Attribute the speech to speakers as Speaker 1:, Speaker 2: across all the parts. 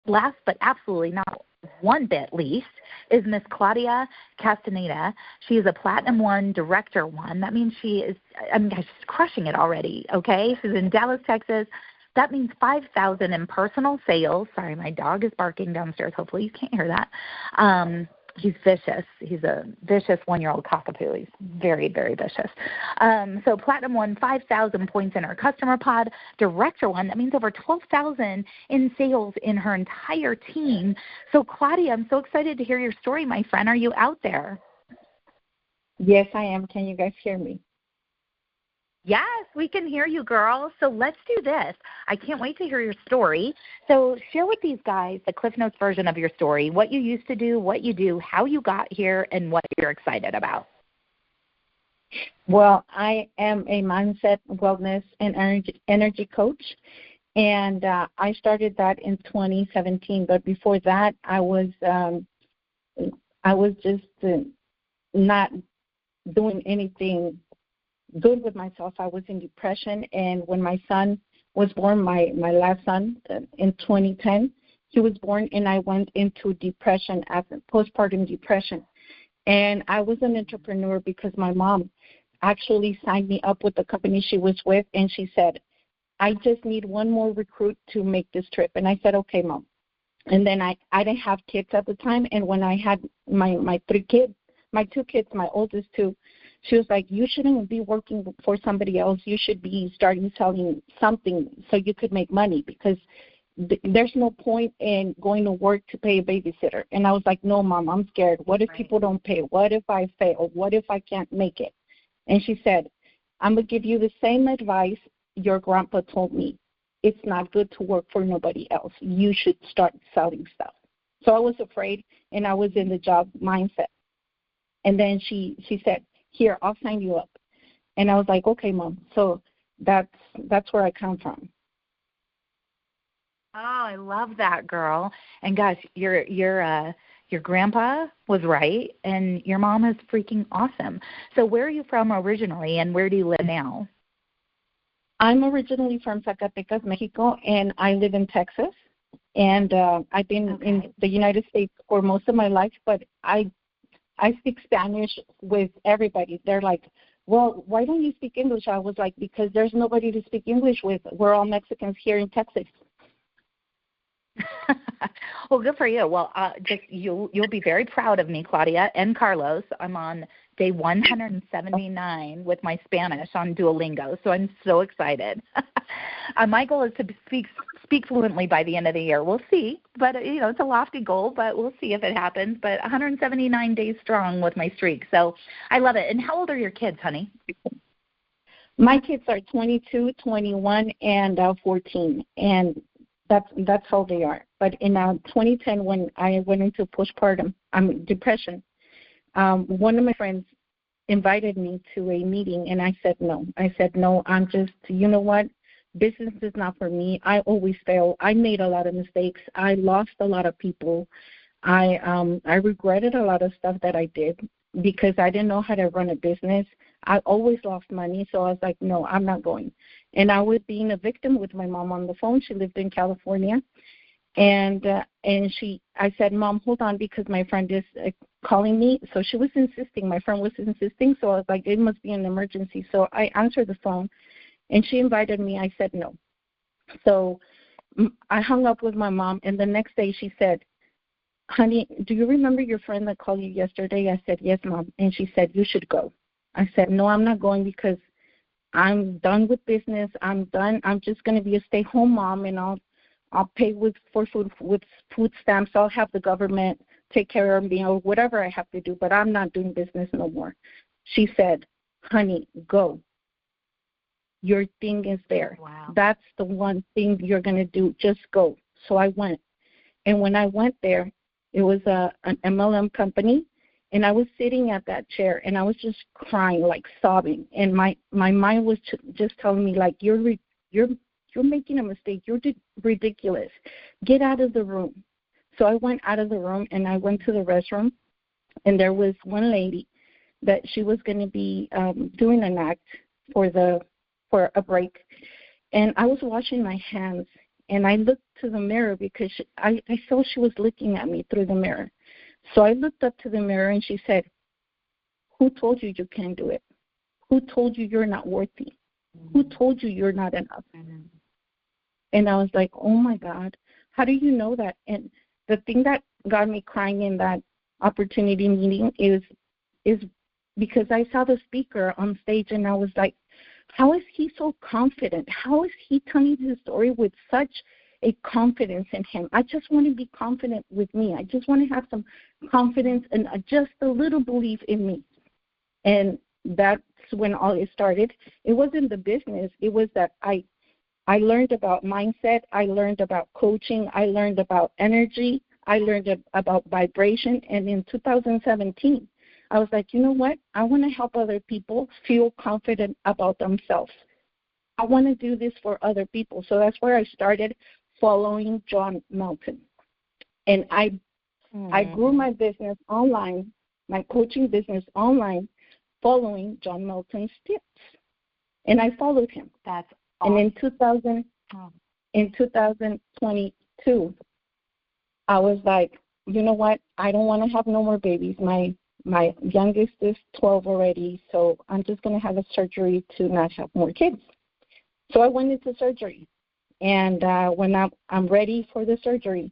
Speaker 1: last but absolutely not one bit least is Miss Claudia Castaneda. She is a Platinum 1, Director 1. That means she's crushing it already, okay? She's in Dallas, Texas. That means 5,000 in personal sales. Sorry, my dog is barking downstairs. Hopefully you can't hear that. He's vicious. He's a vicious 1-year-old cockapoo. He's very, very vicious. So Platinum 1, 5,000 points in her customer pod. Director 1, that means over 12,000 in sales in her entire team. So Claudia, I'm so excited to hear your story, my friend. Are you out there?
Speaker 2: Yes, I am. Can you guys hear me?
Speaker 1: Yes, we can hear you, girl. So let's do this. I can't wait to hear your story. So share with these guys the Cliff Notes version of your story, what you used to do, what you do, how you got here, and what you're excited about.
Speaker 2: Well, I am a mindset, wellness, and energy coach, and I started that in 2017. But before that, I was just not doing anything good with myself. I was in depression, and when my son was born, my last son, in 2010, he was born, and I went into depression, after postpartum depression. And I was an entrepreneur because my mom actually signed me up with the company she was with, and she said, I just need one more recruit to make this trip. And I said, okay, Mom. And then I didn't have kids at the time, and when I had my 2 kids, my oldest 2, she was like, you shouldn't be working for somebody else. You should be selling something so you could make money, because there's no point in going to work to pay a babysitter. And I was like, no, Mom, I'm scared. What if people don't pay? What if I fail? What if I can't make it? And she said, I'm going to give you the same advice your grandpa told me. It's not good to work for nobody else. You should start selling stuff. So I was afraid, and I was in the job mindset. And then she said, here, I'll sign you up. And I was like, okay, Mom. So that's where I come from.
Speaker 1: Oh, I love that, girl. And gosh, your grandpa was right, and your mom is freaking awesome. So where are you from originally, and where do you live now?
Speaker 2: I'm originally from Zacatecas, Mexico, and I live in Texas. And I've been in the United States for most of my life, but I speak Spanish with everybody. They're like, well, why don't you speak English? I was like, because there's nobody to speak English with. We're all Mexicans here in Texas.
Speaker 1: Well, good for you. Well, you'll be very proud of me, Claudia and Carlos. I'm on day 179 with my Spanish on Duolingo, so I'm so excited. My goal is to speak fluently by the end of the year. We'll see, but it's a lofty goal, but we'll see if it happens. But 179 days strong with my streak, so I love it. And how old are your kids, honey?
Speaker 2: My kids are 22, 21, and 14, and that's how they are. But in 2010, when I went into postpartum depression, one of my friends invited me to a meeting, and I said no. I'm just, you know what? Business is not for me. I always fail. I made a lot of mistakes. I lost a lot of people. I regretted a lot of stuff that I did because I didn't know how to run a business. I always lost money, so I was like, no, I'm not going. And I was being a victim with my mom on the phone. She lived in California. And I said, Mom, hold on, because my friend is calling me. So she was insisting. My friend was insisting. So I was like, it must be an emergency. So I answered the phone, and she invited me. I said no. So I hung up with my mom, and the next day she said, honey, do you remember your friend that called you yesterday? I said, yes, Mom. And she said, you should go. I said, no, I'm not going because I'm done with business. I'm done. I'm just going to be a stay-home mom, and I'll pay for food stamps. I'll have the government take care of me or whatever I have to do, but I'm not doing business no more. She said, honey, go. Your thing is there.
Speaker 1: Wow.
Speaker 2: That's the one thing you're going to do. Just go. So I went. And when I went there, it was an MLM company, and I was sitting at that chair, and I was just crying, like sobbing. And my mind was just telling me, like, you're making a mistake. You're ridiculous. Get out of the room. So I went out of the room, and I went to the restroom, and there was one lady that she was going to be doing an act for a break. And I was washing my hands, and I looked to the mirror because I saw she was looking at me through the mirror. So I looked up to the mirror, and she said, "Who told you you can't do it? Who told you you're not worthy? Who told you you're not enough?" And I was like, oh, my God, how do you know that? And the thing that got me crying in that opportunity meeting is because I saw the speaker on stage, and I was like, how is he so confident? How is he telling his story with such a confidence in him? I just want to be confident with me. I just want to have some confidence and just a little belief in me. And that's when all it started. It wasn't the business. It was that I learned about mindset. I learned about coaching. I learned about energy. I learned about vibration. And in 2017, I was like, you know what? I want to help other people feel confident about themselves. I want to do this for other people. So that's where I started following John Melton. And I grew my business online, my coaching business online, following John Melton's tips. And I followed him.
Speaker 1: That's awesome.
Speaker 2: And in 2022, I was like, you know what? I don't want to have no more babies. My youngest is 12 already, so I'm just going to have a surgery to not have more kids. So I went into surgery. And when I'm ready for the surgery,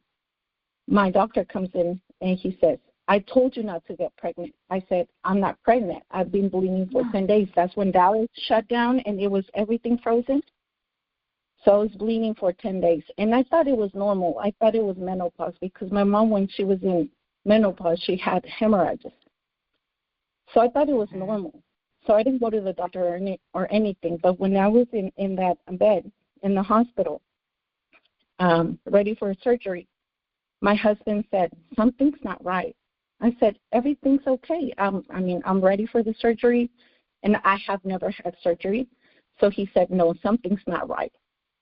Speaker 2: my doctor comes in and he says, I told you not to get pregnant. I said, I'm not pregnant. I've been bleeding for 10 days. That's when Dallas shut down and it was everything frozen. So I was bleeding for 10 days. And I thought it was normal. I thought it was menopause because my mom, when she was in menopause, she had hemorrhages. So I thought it was normal. So I didn't go to the doctor or anything. But when I was in that bed in the hospital, ready for surgery, my husband said, something's not right. I said, everything's okay. I'm ready for the surgery, and I have never had surgery. So he said, no, something's not right.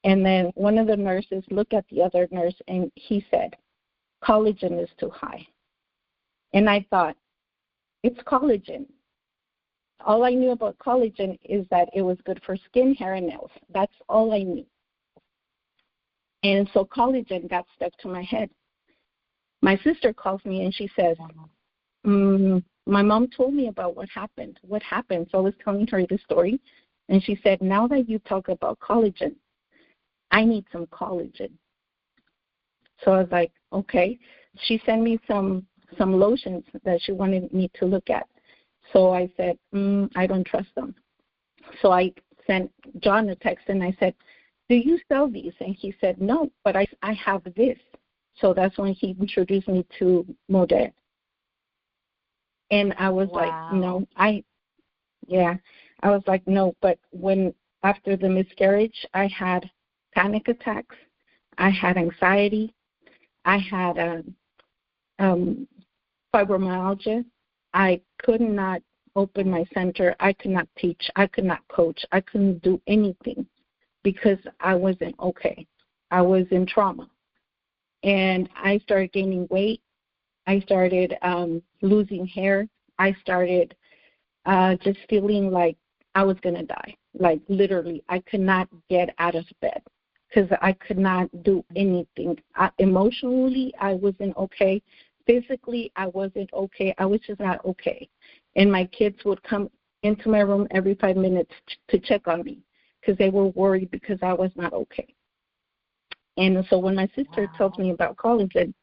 Speaker 2: And then one of the nurses looked at the other nurse, and he said, collagen is too high. And I thought, it's collagen. All I knew about collagen is that it was good for skin, hair, and nails. That's all I knew. And so collagen got stuck to my head. My sister calls me and she says, my mom told me about what happened. What happened? So I was telling her the story. And she said, now that you talk about collagen, I need some collagen. So I was like, okay. She sent me some lotions that she wanted me to look at. So I said, I don't trust them. So I sent John a text and I said, do you sell these? And he said, no, but I have this. So that's when he introduced me to Model. And I was like, no, I was like, no. But after the miscarriage, I had panic attacks. I had anxiety. I had fibromyalgia. I could not open my center. I could not teach. I could not coach. I couldn't do anything because I wasn't okay. I was in trauma. And I started gaining weight. I started losing hair. I started just feeling like I was going to die. Like literally, I could not get out of bed because I could not do anything. Emotionally, I wasn't okay. Physically, I wasn't okay. I was just not okay. And my kids would come into my room every 5 minutes to check on me because they were worried because I was not okay. And so when my sister tells me about collagen,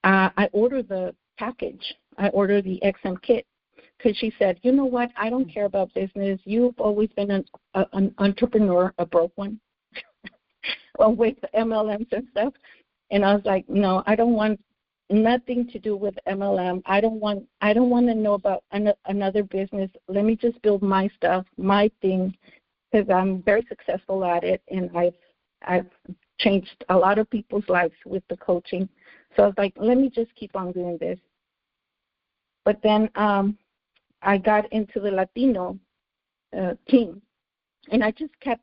Speaker 2: I ordered the package. I ordered the XM kit because she said, you know what, I don't care about business. You've always been an entrepreneur, a broke one, with MLMs and stuff. And I was like, no, I don't want nothing to do with MLM. I don't want to know about another business. Let me just build my stuff, my thing, because I'm very successful at it, and I've changed a lot of people's lives with the coaching. So I was like, let me just keep on doing this. But then I got into the Latino team, and I just kept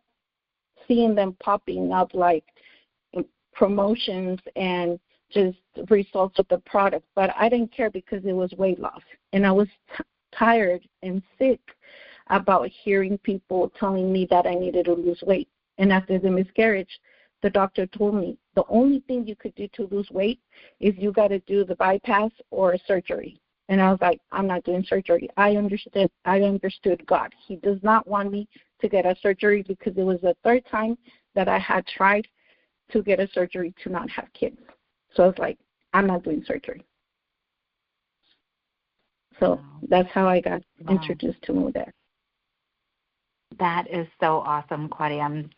Speaker 2: seeing them popping up like promotions and just results of the product. But I didn't care because it was weight loss. And I was tired and sick about hearing people telling me that I needed to lose weight. And after the miscarriage, the doctor told me the only thing you could do to lose weight is you got to do the bypass or surgery. And I was like, I'm not doing surgery. I understood God. He does not want me to get a surgery because it was the third time that I had tried to get a surgery to not have kids. So I was like, I'm not doing surgery. So that's how I got introduced to Modere.
Speaker 1: That is so awesome, Claudia. I'm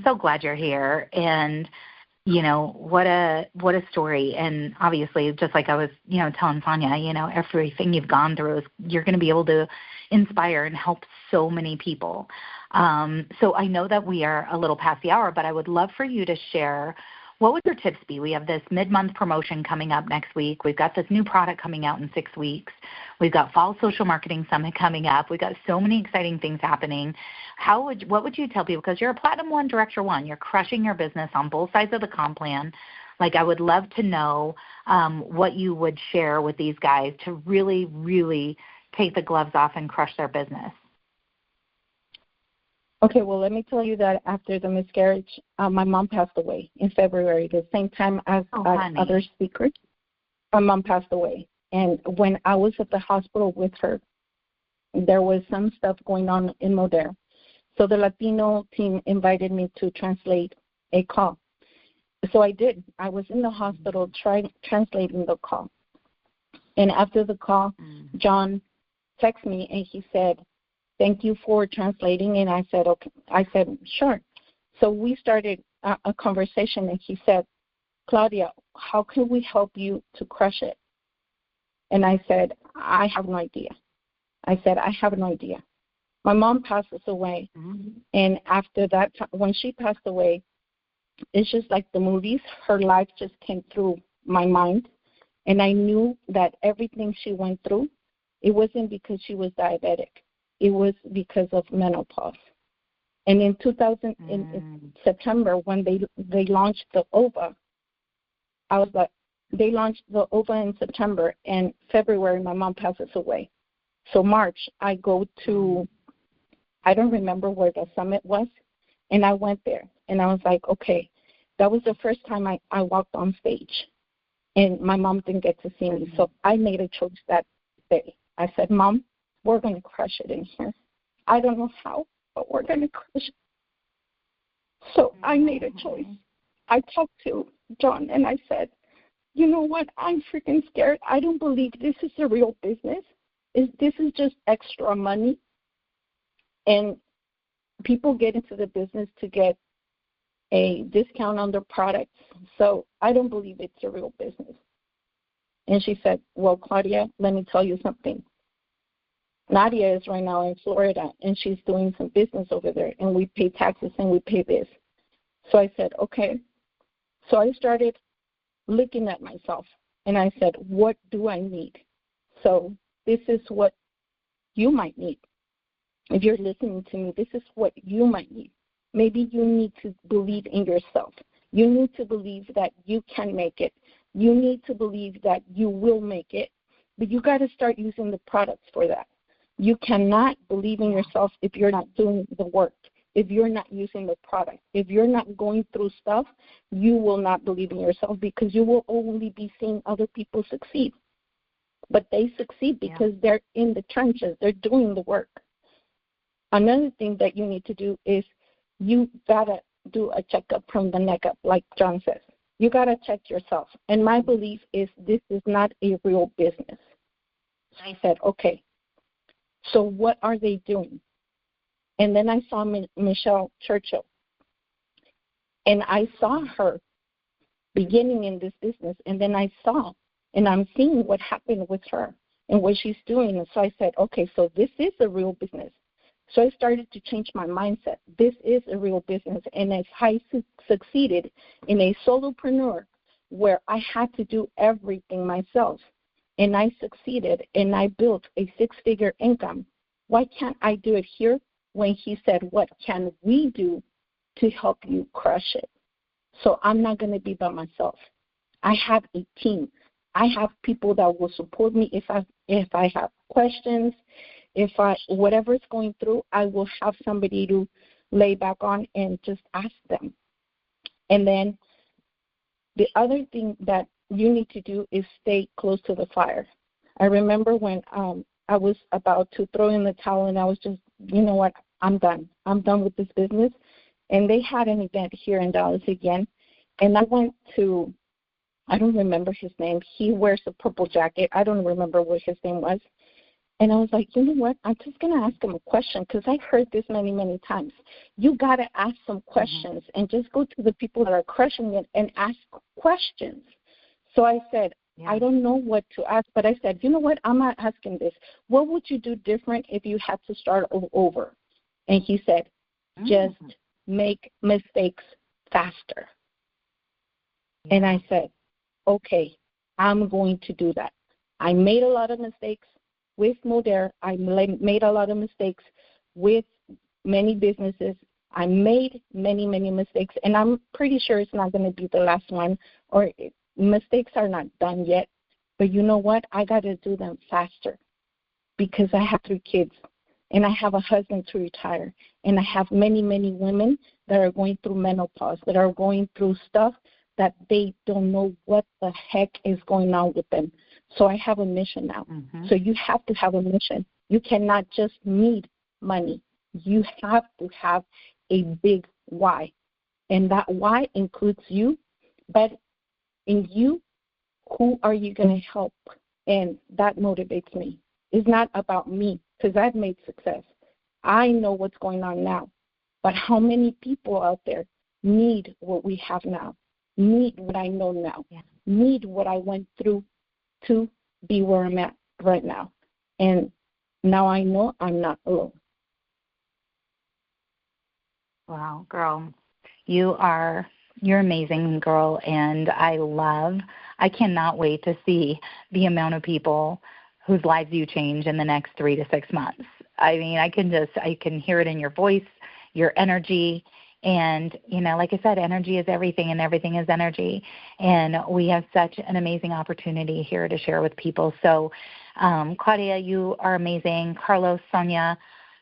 Speaker 1: so glad you're here, and what a story. And obviously, just like I was telling Sonia, everything you've gone through, you're going to be able to inspire and help so many people. So I know that we are a little past the hour, but I would love for you to share, what would your tips be? We have this mid-month promotion coming up next week. We've got this new product coming out in 6 weeks. We've got Fall Social Marketing Summit coming up. We've got so many exciting things happening. What would you tell people? Because you're a Platinum 1, Director 1. You're crushing your business on both sides of the comp plan. Like, I would love to know what you would share with these guys to really, really take the gloves off and crush their business.
Speaker 2: Okay, well, let me tell you that after the miscarriage, my mom passed away in February, the same time as other speakers. My mom passed away. And when I was at the hospital with her, there was some stuff going on in Modere. So the Latino team invited me to translate a call. So I did. I was in the hospital translating the call. And after the call, John texted me and he said, "Thank you for translating." And I said, "Okay." I said, "Sure." So we started a conversation, and he said, "Claudia, how can we help you to crush it?" And I said, "I have no idea." I said, "I have no idea." My mom passes away, and after that, when she passed away, it's just like the movies. Her life just came through my mind, and I knew that everything she went through, it wasn't because she was diabetic. It was because of menopause. And in in September, when they launched the OVA, I was like, they launched the OVA in September, and February, my mom passes away. So March, I go to, I don't remember where the summit was, and I went there. And I was like, okay, that was the first time I walked on stage, and my mom didn't get to see me. So I made a choice that day. I said, "Mom, we're going to crush it in here. I don't know how, but we're going to crush it." So I made a choice. I talked to John, and I said, "You know what? I'm freaking scared. I don't believe this is a real business. This is just extra money. And people get into the business to get a discount on their products. So I don't believe it's a real business." And she said, "Well, Claudia, let me tell you something. Nadia is right now in Florida, and she's doing some business over there, and we pay taxes and we pay this." So I said, okay. So I started looking at myself, and I said, what do I need? So this is what you might need. If you're listening to me, this is what you might need. Maybe you need to believe in yourself. You need to believe that you can make it. You need to believe that you will make it. But you got to start using the products for that. You cannot believe in yourself if you're not doing the work, if you're not using the product. If you're not going through stuff, you will not believe in yourself, because you will only be seeing other people succeed. But they succeed because they're in the trenches. They're doing the work. Another thing that you need to do is you got to do a checkup from the neck up, like John says. You got to check yourself. And my belief is this is not a real business. So I said, okay, so what are they doing? And then I saw Michelle Churchill. And I saw her beginning in this business. And then I saw, and I'm seeing what happened with her and what she's doing. And so I said, okay, so this is a real business. So I started to change my mindset. This is a real business. And if I succeeded in a solopreneur where I had to do everything myself, and I succeeded and I built a six-figure income, why can't I do it here when he said, what can we do to help you crush it? So I'm not going to be by myself. I have a team. I have people that will support me if I have questions. If whatever is going through, I will have somebody to lay back on and just ask them. And then the other thing that you need to do is stay close to the fire. I remember when I was about to throw in the towel, and I was just, you know what, I'm done. I'm done with this business. And they had an event here in Dallas again, and I went to, I don't remember his name. He wears a purple jacket. I don't remember what his name was. And I was like, you know what, I'm just going to ask him a question, because I heard this many, many times. You got to ask some questions and just go to the people that are crushing it and ask questions. So I said, I don't know what to ask, but I said, you know what, I'm not asking this. What would you do different if you had to start over? And he said, just make mistakes faster. And I said, okay, I'm going to do that. I made a lot of mistakes with Modere. I made a lot of mistakes with many businesses. I made many, many mistakes, and I'm pretty sure it's not going to be the last one, or mistakes are not done yet. But you know what? I got to do them faster, because I have 3 kids, and I have a husband to retire, and I have many, many women that are going through menopause, that are going through stuff that they don't know what the heck is going on with them. So I have a mission now. So you have to have a mission. You cannot just need money. You have to have a big why. And that why includes you, but in you, who are you going to help? And that motivates me. It's not about me, because I've made success. I know what's going on now. But how many people out there need what we have now, need what I know now, need what I went through to be where I'm at right now? And now I know I'm not alone.
Speaker 1: Wow, girl, you're amazing, girl, and I cannot wait to see the amount of people whose lives you change in the next 3 to 6 months. I mean, I can hear it in your voice, your energy, and, you know, like I said, energy is everything, and everything is energy, and we have such an amazing opportunity here to share with people. So, Claudia, you are amazing. Carlos, Sonia,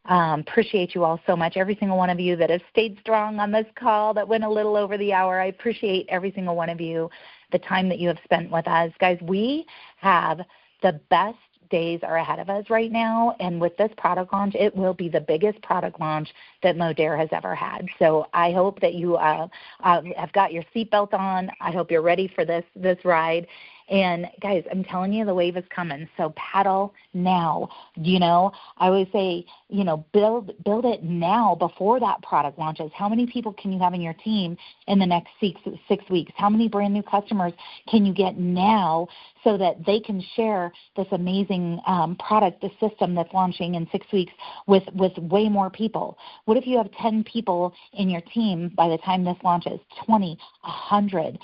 Speaker 1: appreciate you all so much. Every single one of you that has stayed strong on this call that went a little over the hour, I appreciate every single one of you, the time that you have spent with us. Guys, we have the best days are ahead of us right now, and with this product launch, it will be the biggest product launch that Modere has ever had. So I hope that you have got your seatbelt on. I hope you're ready for this ride. And guys, I'm telling you, the wave is coming. So paddle now. You know, I always say, you know, build it now before that product launches. How many people can you have in your team in the next 6 weeks? How many brand new customers can you get now so that they can share this amazing product, the system that's launching in 6 weeks with way more people? What if you have 10 people in your team by the time this launches, 20, 100?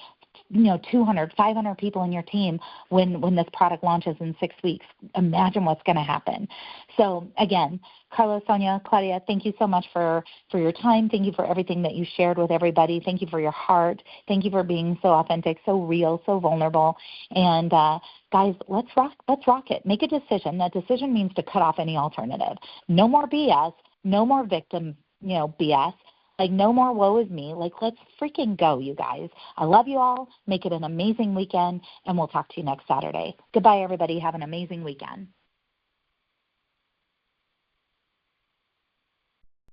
Speaker 1: 200, 500 people in your team when this product launches in 6 weeks. Imagine what's going to happen. So again, Carlos, Sonia, Claudia, thank you so much for your time. Thank you for everything that you shared with everybody. Thank you for your heart. Thank you for being so authentic, so real, so vulnerable. And guys, let's rock it. Make a decision. That decision means to cut off any alternative. No more BS. No more victim, BS. Like, no more woe is me. Like, let's freaking go, you guys. I love you all. Make it an amazing weekend, and we'll talk to you next Saturday. Goodbye, everybody. Have an amazing weekend.